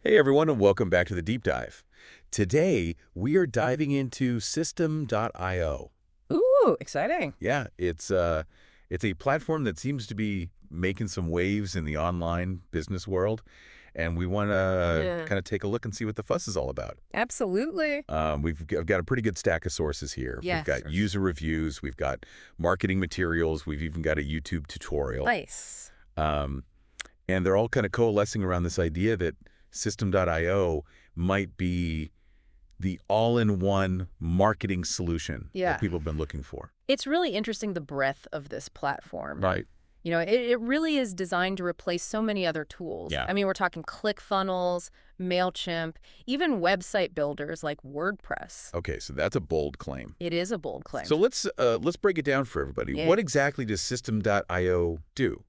Hey everyone, and welcome back to the Deep Dive. Today, we are diving into System.io. Ooh, exciting. Yeah, it's a platform that seems to be making some waves in the online business world, and we want to Yeah. kind of take a look and see what the fuss is all about. Absolutely. I've got a pretty good stack of sources here. We've Yes. got user reviews, we've got marketing materials, we've even got a YouTube tutorial. Nice. Um, and they're all kind of coalescing around this idea that System.io might be the all-in-one marketing solution that Yeah. people have been looking for. It's really interesting the breadth of this platform. Right. It really is designed to replace so many other tools. Yeah. I mean, we're talking ClickFunnels, MailChimp, even website builders like WordPress. Okay, so that's a bold claim. It is a bold claim. So let's break it down for everybody. Yeah. What exactly does System.io do?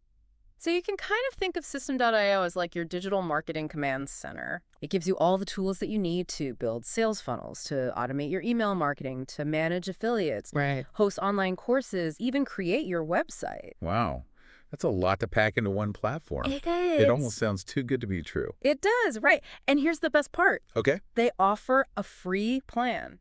So you can kind of think of System.io as like your digital marketing command center. It gives you all the tools that you need to build sales funnels, to automate your email marketing, to manage affiliates, Right. host online courses, even create your website. Wow, that's a lot to pack into one platform. It It is. almost sounds too good to be true. It does, right. And here's the best part. Okay, They offer a free plan.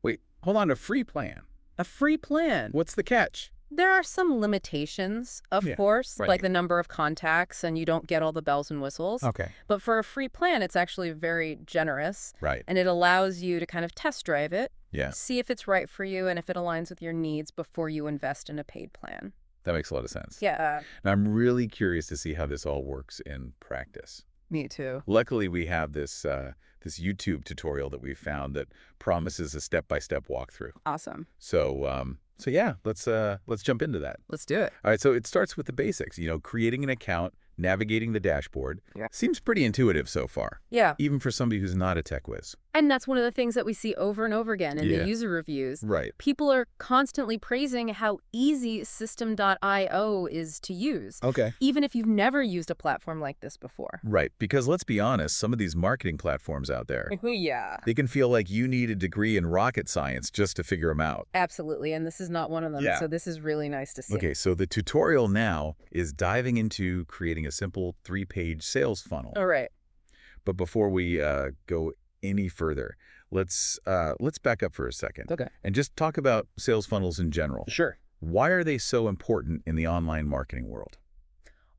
wait, hold on, a free plan. A free plan. What's the catch? There are some limitations, of Yeah, course, right. like the number of contacts, and you don't get all the bells and whistles. Okay, But for a free plan, it's actually very generous, right. and it allows you to kind of test drive it, Yeah, see if it's right for you and if it aligns with your needs before you invest in a paid plan. that makes a lot of sense. Yeah, And I'm really curious to see how this all works in practice. me too. Luckily, we have this YouTube tutorial that we found that promises a step-by-step walkthrough. Awesome. So yeah, let's jump into that. Let's do it. All right, so it starts with the basics. Creating an account, navigating the dashboard. Yeah. Seems pretty intuitive so far, Yeah. even for somebody who's not a tech whiz. And that's one of the things that we see over and over again in Yeah. the user reviews. Right. People are constantly praising how easy System.io is to use, Okay. even if you've never used a platform like this before. Right, because let's be honest, some of these marketing platforms out there, Yeah. they can feel like you need a degree in rocket science just to figure them out. Absolutely. And this is not one of them. Yeah. So this is really nice to see. Okay, so the tutorial now is diving into creating a simple 3-page sales funnel. All right. But before we go any further, let's back up for a second Okay. and just talk about sales funnels in general. Sure. Why are they so important in the online marketing world?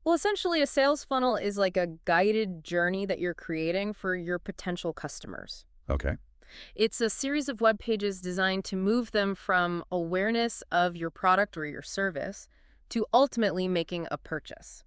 Well, essentially, a sales funnel is like a guided journey that you're creating for your potential customers. Okay. It's a series of web pages designed to move them from awareness of your product or your service to ultimately making a purchase.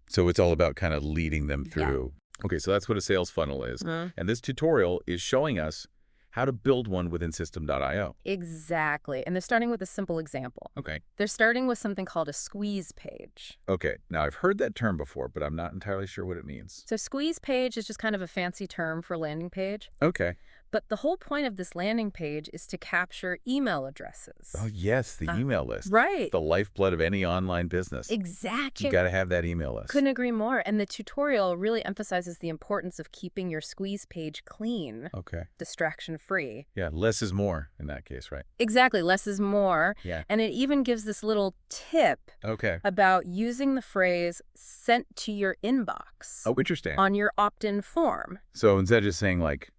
So it's all about kind of leading them Yeah. through. Okay, so that's what a sales funnel is. Uh-huh. And this tutorial is showing us how to build one within System.io. Exactly. And they're starting with a simple example. Okay. They're starting with something called a squeeze page. Okay. Now, I've heard that term before, but I'm not entirely sure what it means. So squeeze page is just kind of a fancy term for landing page. Okay. But the whole point of this landing page is to capture email addresses. Oh, yes, the email list. Right. The lifeblood of any online business. Exactly. You got to have that email list. Couldn't agree more. And the tutorial really emphasizes the importance of keeping your squeeze page clean, Okay. distraction-free. Yeah, less is more in that case, right? Exactly. Less is more. Yeah. And it even gives this little tip Okay. about using the phrase sent to your inbox Oh, interesting. on your opt-in form. So instead of just saying like,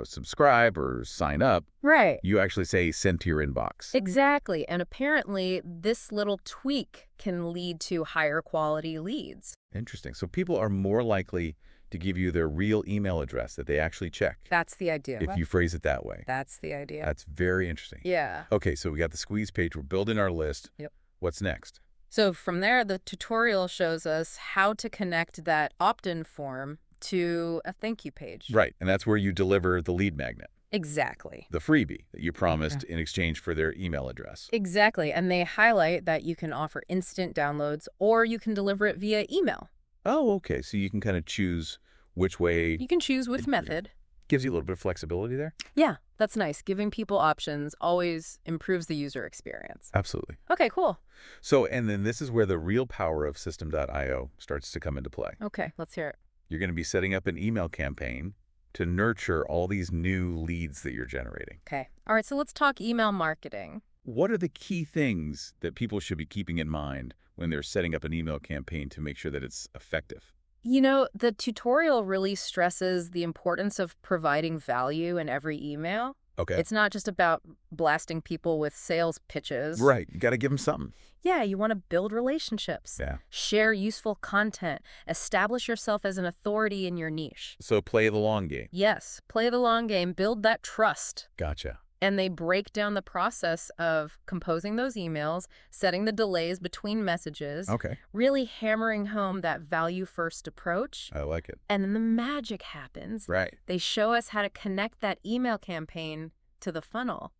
subscribe or sign up, Right. you actually say send to your inbox. Exactly. And apparently this little tweak can lead to higher quality leads. Interesting. So people are more likely to give you their real email address that they actually check That's the idea. if you phrase it that way. That's the idea. That's very interesting. Yeah. Okay, so we got the squeeze page. We're building our list. Yep. What's next? So from there, the tutorial shows us how to connect that opt-in form to a thank you page. Right, and that's where you deliver the lead magnet, Exactly. the freebie that you promised in exchange for their email address. Exactly. And they highlight that you can offer instant downloads or you can deliver it via email. Oh, okay, so you can kind of choose which way. You can choose which method. Gives you a little bit of flexibility there. Yeah, that's nice. Giving people options always improves the user experience. Absolutely. Okay, cool. So, and then this is where the real power of System.io starts to come into play. Okay, let's hear it. You're going to be setting up an email campaign to nurture all these new leads that you're generating. Okay. All right, so let's talk email marketing. What are the key things that people should be keeping in mind when they're setting up an email campaign to make sure that it's effective? You know, the tutorial really stresses the importance of providing value in every email. Okay. It's not just about blasting people with sales pitches. Right. You got to give them something. Yeah, you want to build relationships, Yeah. share useful content, establish yourself as an authority in your niche. So play the long game. Yes, play the long game, build that trust. Gotcha. And they break down the process of composing those emails, setting the delays between messages, Okay. really hammering home that value-first approach. I like it. And then the magic happens. Right. They show us how to connect that email campaign to the funnel.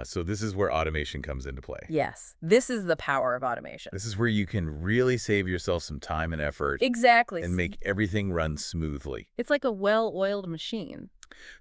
So this is where automation comes into play. Yes, this is the power of automation. This is where you can really save yourself some time and effort. Exactly. And make everything run smoothly. It's like a well-oiled machine.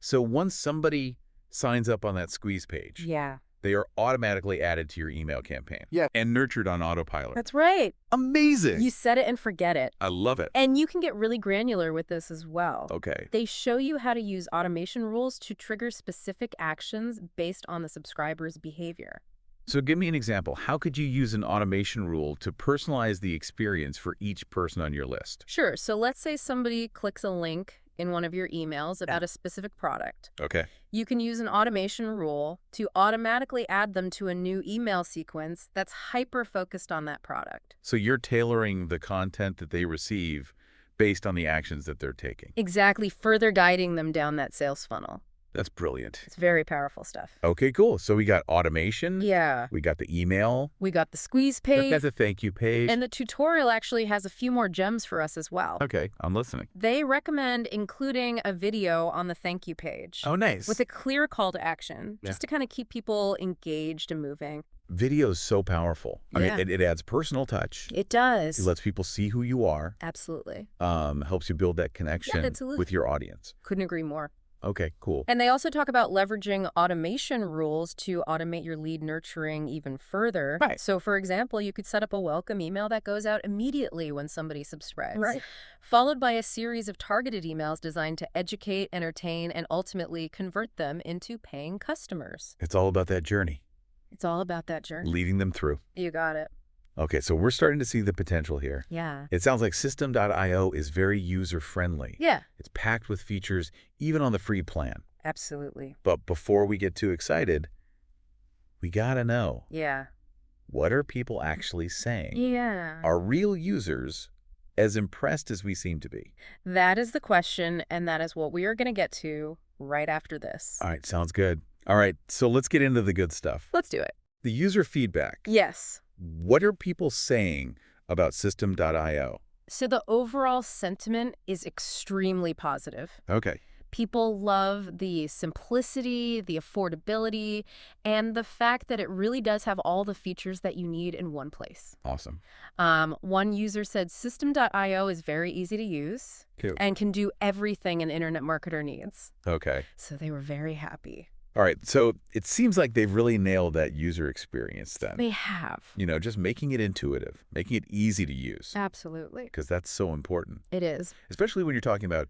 So once somebody signs up on that squeeze page, Yeah. they are automatically added to your email campaign. Yeah. And nurtured on autopilot. That's right. Amazing. You set it and forget it. I love it. And you can get really granular with this as well. Okay. They show you how to use automation rules to trigger specific actions based on the subscriber's behavior. So give me an example. How could you use an automation rule to personalize the experience for each person on your list? Sure. So let's say somebody clicks a link in one of your emails about a specific product. Okay. You can use an automation rule to automatically add them to a new email sequence that's hyper-focused on that product. So you're tailoring the content that they receive based on the actions that they're taking. Exactly, further guiding them down that sales funnel. That's brilliant. It's very powerful stuff. Okay, cool. So we got automation. Yeah. We got the email. We got the squeeze We page. got the thank you page. And the tutorial actually has a few more gems for us as well. Okay, I'm listening. They recommend including a video on the thank you page. Oh, nice. With a clear call to action, Yeah. just to kind of keep people engaged and moving. Video is so powerful. I Yeah. mean, it adds personal touch. It does. It lets people see who you are. Absolutely. Helps you build that connection absolutely. with your audience. Couldn't agree more. Okay, cool. And they also talk about leveraging automation rules to automate your lead nurturing even further. Right. So, for example, you could set up a welcome email that goes out immediately when somebody subscribes. Right. Followed by a series of targeted emails designed to educate, entertain, and ultimately convert them into paying customers. It's all about that journey, It's all about that journey. leading them through. You got it. Okay, so we're starting to see the potential here. Yeah. It sounds like System.io is very user-friendly. Yeah, It's packed with features, even on the free plan. absolutely. But before we get too excited, we gotta know, Yeah. what are people actually saying? Yeah. Are real users as impressed as we seem to be? That is the question, and that is what we are going to get to right after this. All right, sounds good. All right, so let's get into the good stuff. Let's do it. The user feedback. Yes. What are people saying about System.io? So the overall sentiment is extremely positive. Okay. People love the simplicity, the affordability, and the fact that it really does have all the features that you need in one place. Awesome. One user said System.io is very easy to use Cute. and can do everything an internet marketer needs. Okay. So they were very happy. All right, so it seems like they've really nailed that user experience then. They have. You know, just making it intuitive, making it easy to use, Absolutely. because that's so important, It is. especially when you're talking about,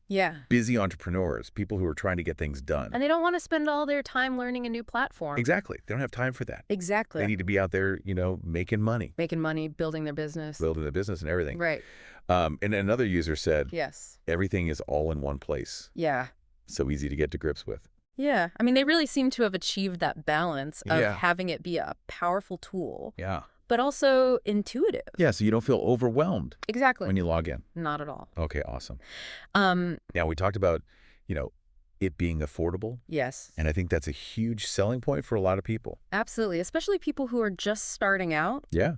Yeah. busy entrepreneurs, people who are trying to get things done. And they don't want to spend all their time learning a new platform. Exactly. They don't have time for that. Exactly. They need to be out there, making money, Making money, building their business. building the business and everything. Right. And another user said, Yes. everything is all in one place. Yeah. So easy to get to grips with. Yeah. I mean, they really seem to have achieved that balance of Yeah. having it be a powerful tool, Yeah. but also intuitive. Yeah, so you don't feel overwhelmed Exactly. when you log in. Not at all. Okay, awesome. Um, Now, we talked about, it being affordable. yes. And I think that's a huge selling point for a lot of people. Absolutely. Especially people who are just starting out. Yeah.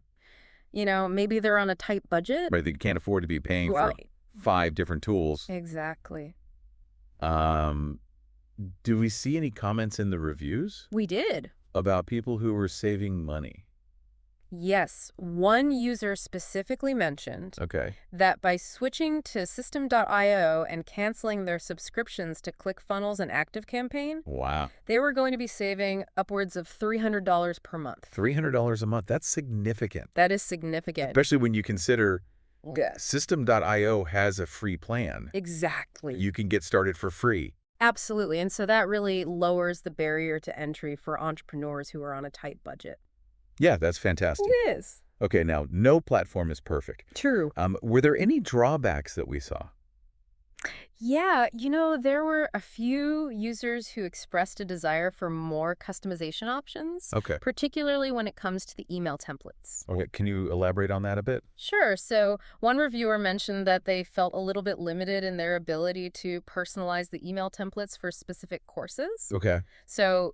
Maybe they're on a tight budget. Right. They can't afford to be paying for Right. 5 different tools. Exactly. Do we see any comments in the reviews We did. about people who were saving money? Yes. One user specifically mentioned Okay. that by switching to System.io and canceling their subscriptions to ClickFunnels and ActiveCampaign, Wow. they were going to be saving upwards of $300 per month. $300 a month. That's significant. That is significant. Especially when you consider Yes. System.io has a free plan. Exactly. You can get started for free. Absolutely. And so that really lowers the barrier to entry for entrepreneurs who are on a tight budget. Yeah, that's fantastic. It is. Okay, now, no platform is perfect. True. Were there any drawbacks that we saw? Yeah, there were a few users who expressed a desire for more customization options, Okay. particularly when it comes to the email templates. Okay, can you elaborate on that a bit? Sure. So one reviewer mentioned that they felt a little bit limited in their ability to personalize the email templates for specific courses. Okay. So,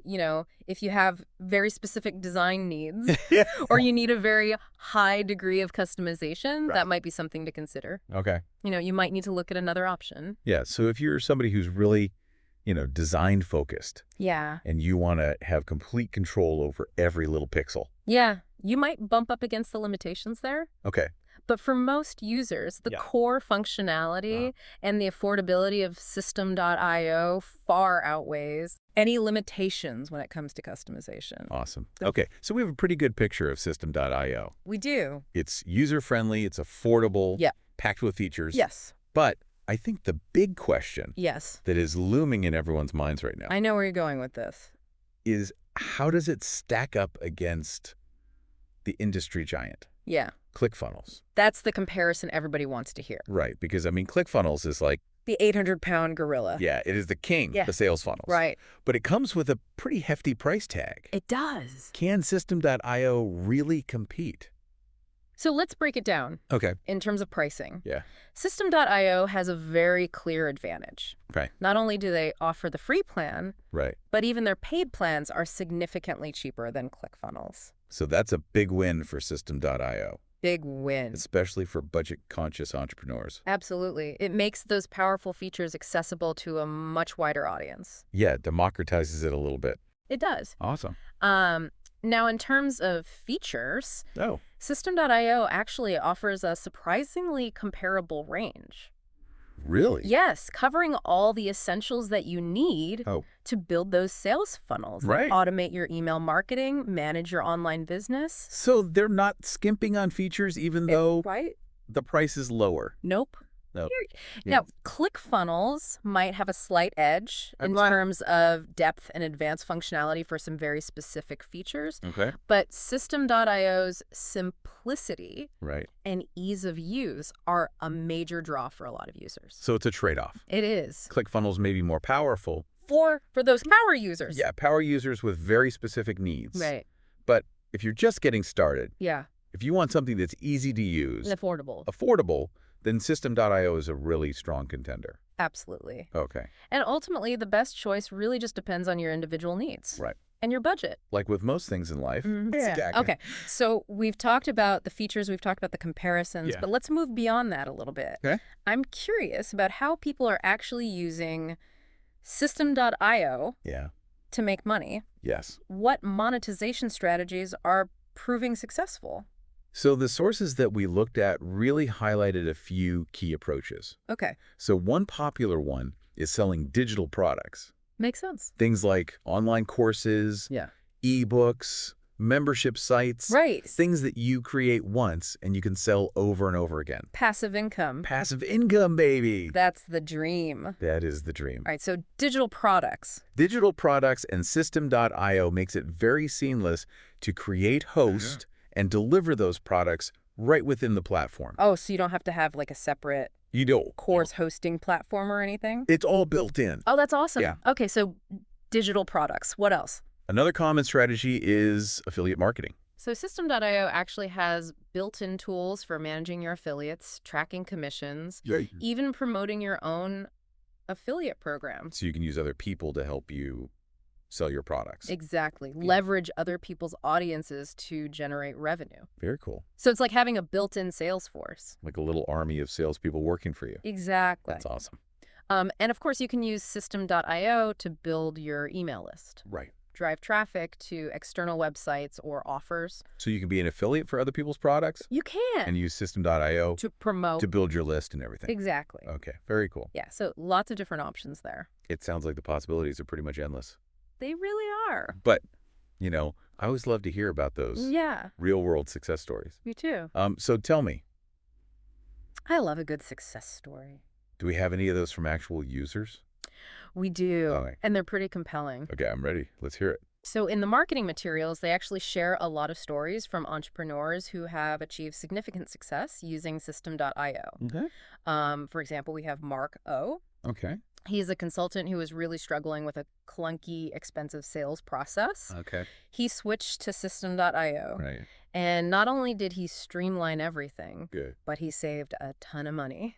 if you have very specific design needs Yeah. or you need a very high degree of customization, Right. that might be something to consider. Okay. You might need to look at another option. Yeah, so if you're somebody who's really, design focused Yeah. and you want to have complete control over every little pixel. Yeah. You might bump up against the limitations there. Okay. But for most users, the Yeah. core functionality and the affordability of System.io far outweighs any limitations when it comes to customization. Awesome. Okay, so we have a pretty good picture of System.io. We do. It's user-friendly, it's affordable, Yeah. packed with features. Yes. But I think the big question Yes. that is looming in everyone's minds right now I know where you're going with this. is how does it stack up against the industry giant, Yeah. ClickFunnels? That's the comparison everybody wants to hear. Right, because, ClickFunnels is like, The 800-pound gorilla. yeah, it is the king, Yeah. the sales funnels. Right. But it comes with a pretty hefty price tag. It does. Can System.io really compete? So let's break it down Okay. in terms of pricing. Yeah. System.io has a very clear advantage. Right. Not only do they offer the free plan, Right. but even their paid plans are significantly cheaper than ClickFunnels. So that's a big win for System.io, Big win. especially for budget-conscious entrepreneurs. Absolutely. It makes those powerful features accessible to a much wider audience. Yeah, democratizes it a little bit. It does. Awesome. Now, in terms of features, Oh, System.io actually offers a surprisingly comparable range. really? Yes, covering all the essentials that you need Oh, to build those sales funnels. Right. Automate your email marketing, manage your online business. so they're not skimping on features even though Right? the price is lower. Nope. No. Now, ClickFunnels might have a slight edge in What? terms of depth and advanced functionality for some very specific features, Okay. but System.io's simplicity Right. and ease of use are a major draw for a lot of users. So it's a trade-off. It is. ClickFunnels may be more powerful. For those power users. Yeah, power users with very specific needs. Right. But if you're just getting started, Yeah. if you want something that's easy to use, And affordable. affordable, then System.io is a really strong contender. Absolutely. Okay. And ultimately, the best choice really just depends on your individual needs. Right. And your budget. Like with most things in life. Yeah. Okay. So we've talked about the features, we've talked about the comparisons, Yeah. but let's move beyond that a little bit. Okay. I'm curious about how people are actually using System.io Yeah. to make money. Yes. What monetization strategies are proving successful? So the sources that we looked at really highlighted a few key approaches. Okay. So one popular one is selling digital products. Makes sense. Things like online courses, Yeah. ebooks, membership sites. Right. Things that you create once and you can sell over and over again. Passive income. Passive income, baby. That's the dream. That is the dream. All right. So digital products. Digital products and System.io makes it very seamless to create, host, and deliver those products right within the platform. Oh, so you don't have to have like a separate You don't. course hosting platform or anything? It's all built in. Oh, that's awesome. Yeah. Okay, so digital products. What else? Another common strategy is affiliate marketing. So System.io actually has built-in tools for managing your affiliates, tracking commissions, even promoting your own affiliate program. So you can use other people to help you sell your products. Exactly. Leverage other people's audiences to generate revenue. Very cool. So it's like having a built-in sales force. Like a little army of salespeople working for you. Exactly. That's awesome. And of course, you can use System.io to build your email list. Right. Drive traffic to external websites or offers. So you can be an affiliate for other people's products You can. and use System.io To promote. to build your list and everything. Exactly. Okay, very cool. Yeah, so lots of different options there. It sounds like the possibilities are pretty much endless. They really are. But, I always love to hear about those Yeah, real-world success stories. me too. So tell me, I love a good success story. do we have any of those from actual users? We do, Okay. and they're pretty compelling. Okay, I'm ready. Let's hear it. So in the marketing materials, they actually share a lot of stories from entrepreneurs who have achieved significant success using System.io. Okay. For example, we have Mark O. Okay. He's a consultant who was really struggling with a clunky, expensive sales process. Okay. He switched to System.io. Right. And not only did he streamline everything, Good. but he saved a ton of money.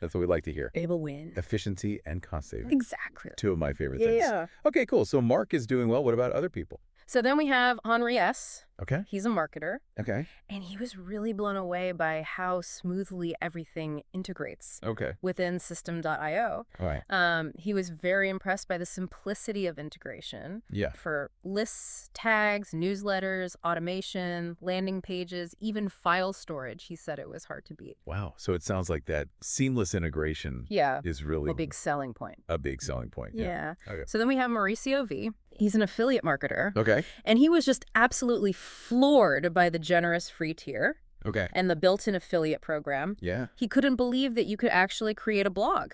That's what we like to hear. Able win. Efficiency and cost saving. Exactly. Two of my favorite things. Yeah. Okay, cool. So Mark is doing well. What about other people? So then we have Henri S. Okay. He's a marketer. Okay. And he was really blown away by how smoothly everything integrates Okay. within System.io. All right. He was very impressed by the simplicity of integration Yeah. for lists, tags, newsletters, automation, landing pages, even file storage. He said it was hard to beat. Wow. So it sounds like that seamless integration Yeah, is really a big selling point. a big selling point. Yeah. Okay. So then we have Mauricio V. He's an affiliate marketer. Okay. And he was just absolutely floored by the generous free tier Okay. and the built-in affiliate program. Yeah. He couldn't believe that you could actually create a blog,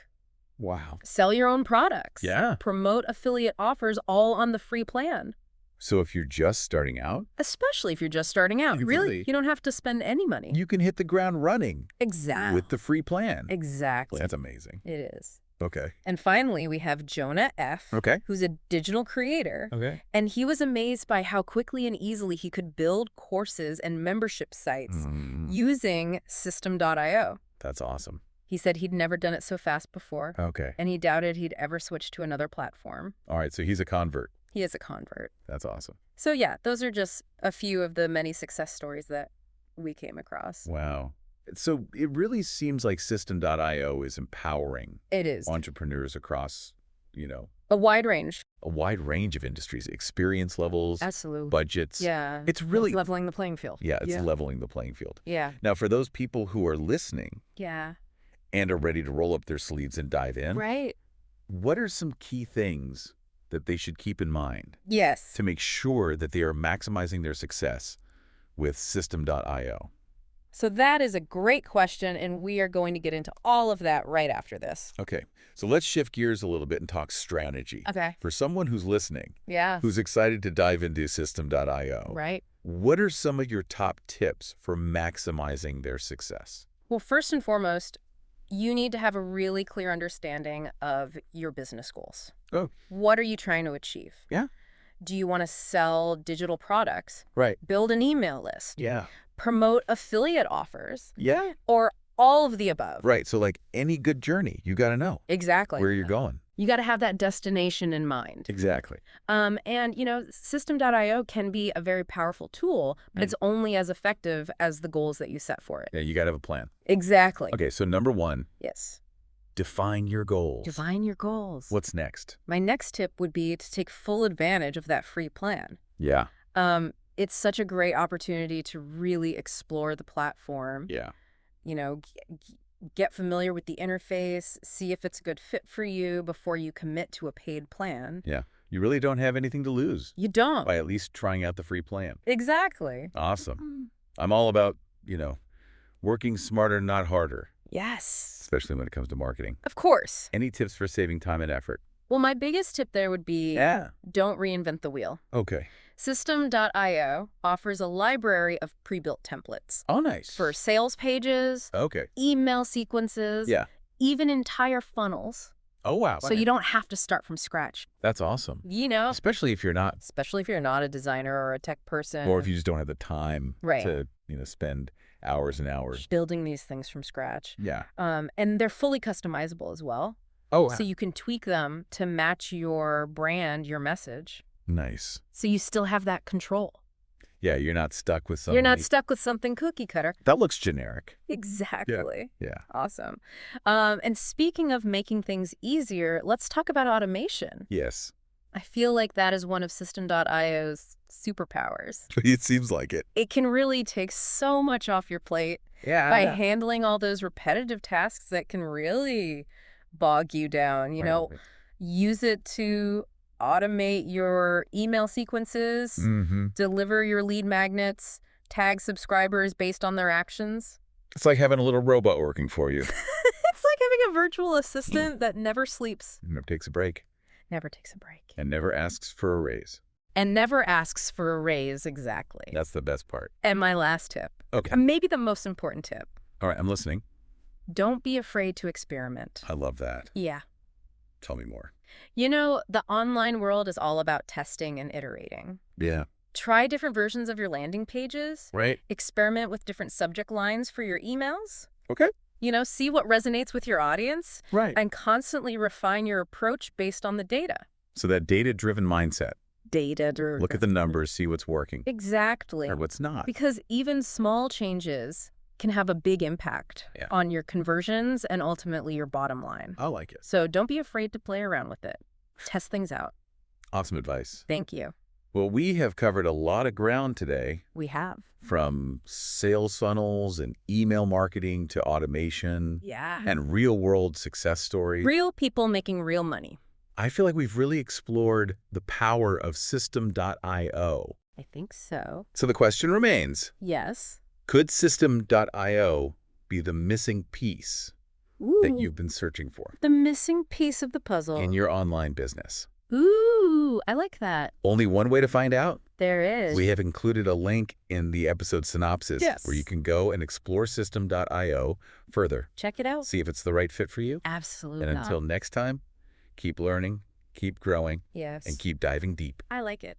Wow. sell your own products, Yeah. promote affiliate offers all on the free plan, So if you're just starting out, especially if you're just starting out. Really? Really, you don't have to spend any money. you can hit the ground running Exactly. with the free plan. Exactly. That's amazing. It is. Okay. And finally, we have Jonah F., Okay. who's a digital creator. Okay. And he was amazed by how quickly and easily he could build courses and membership sites using System.io. That's awesome. He said he'd never done it so fast before, Okay. and he doubted he'd ever switch to another platform. All right. So he's a convert. He is a convert. That's awesome. So yeah, those are just a few of the many success stories that we came across. Wow. So it really seems like System.io is empowering It is. entrepreneurs across, A wide range. a wide range of industries, experience levels, Absolutely. budgets. Yeah. It's really, leveling the playing field. yeah, it's leveling the playing field. Yeah. Now, for those people who are listening Yeah. and are ready to roll up their sleeves and dive in, Right. what are some key things that they should keep in mind Yes. to make sure that they are maximizing their success with System.io? So that is a great question, and we are going to get into all of that right after this. Okay, so let's shift gears a little bit and talk strategy. Okay. For someone who's listening, Yeah. who's excited to dive into System.io, Right. what are some of your top tips for maximizing their success? Well, first and foremost, you need to have a really clear understanding of your business goals. Oh. What are you trying to achieve? Yeah. Do you want to sell digital products, Right. build an email list, Yeah. promote affiliate offers, Yeah. or all of the above? Right. So like any good journey, you got to know Exactly. where you're going. You got to have that destination in mind. Exactly. And, System.io can be a very powerful tool, but it's only as effective as the goals that you set for it. Yeah, you got to have a plan. Exactly. Okay, so number one, Yes. define your goals. Define your goals. What's next? My next tip would be to take full advantage of that free plan. Yeah. It's such a great opportunity to really explore the platform. Yeah. Get familiar with the interface, see if it's a good fit for you before you commit to a paid plan. Yeah. You really don't have anything to lose You don't. by at least trying out the free plan. Exactly. Awesome. I'm all about, working smarter, not harder, Yes. especially when it comes to marketing. Of course. Any tips for saving time and effort? Well, my biggest tip there would be don't reinvent the wheel. Okay. System.io offers a library of pre-built templates Oh, nice. for sales pages, Okay. email sequences, Yeah. even entire funnels. Oh, wow. So you don't have to start from scratch. That's awesome. Especially if you're not, Especially if you're not a designer or a tech person. or if you just don't have the time Right. to, spend hours and hours. building these things from scratch. Yeah. And they're fully customizable as well. Oh, So you can tweak them to match your brand, your message. nice. So you still have that control. Yeah, you're not stuck with something. You're not stuck with something cookie cutter. That looks generic. Exactly. Yeah. Awesome. And speaking of making things easier, let's talk about automation. Yes. I feel like that is one of System.io's superpowers. It seems like it. It can really take so much off your plate Yeah. by handling all those repetitive tasks that can really bog you down. Use it to automate your email sequences, Mm-hmm. deliver your lead magnets, tag subscribers based on their actions. It's like having a little robot working for you. It's like having a virtual assistant that never sleeps, Never takes a break never takes a break. and never asks for a raise. and never asks for a raise exactly. That's the best part. And my last tip, Okay. maybe the most important tip, All right, I'm listening. don't be afraid to experiment. I love that. Yeah. Tell me more. You know, the online world is all about testing and iterating. Yeah. Try different versions of your landing pages. Right. Experiment with different subject lines for your emails. Okay. You know, see what resonates with your audience. Right. And constantly refine your approach based on the data. So that data-driven mindset. Data-driven. Look at the numbers, see what's working. Exactly. Or what's not. Because even small changes can have a big impact on your conversions and ultimately your bottom line. I like it. So don't be afraid to play around with it. Test things out. Awesome advice. Thank you. Well, we have covered a lot of ground today. We have. From sales funnels and email marketing to automation. Yeah. And real-world success stories. Real people making real money. I feel like we've really explored the power of System.io. I think so. So the question remains, Yes. could System.io be the missing piece that you've been searching for The missing piece of the puzzle. in your online business? Ooh, I like that. Only one way to find out. There is. We have included a link in the episode synopsis Yes. where you can go and explore System.io further. Check it out. See if it's the right fit for you. Absolutely. And until next time, keep learning, keep growing, Yes. and keep diving deep. I like it.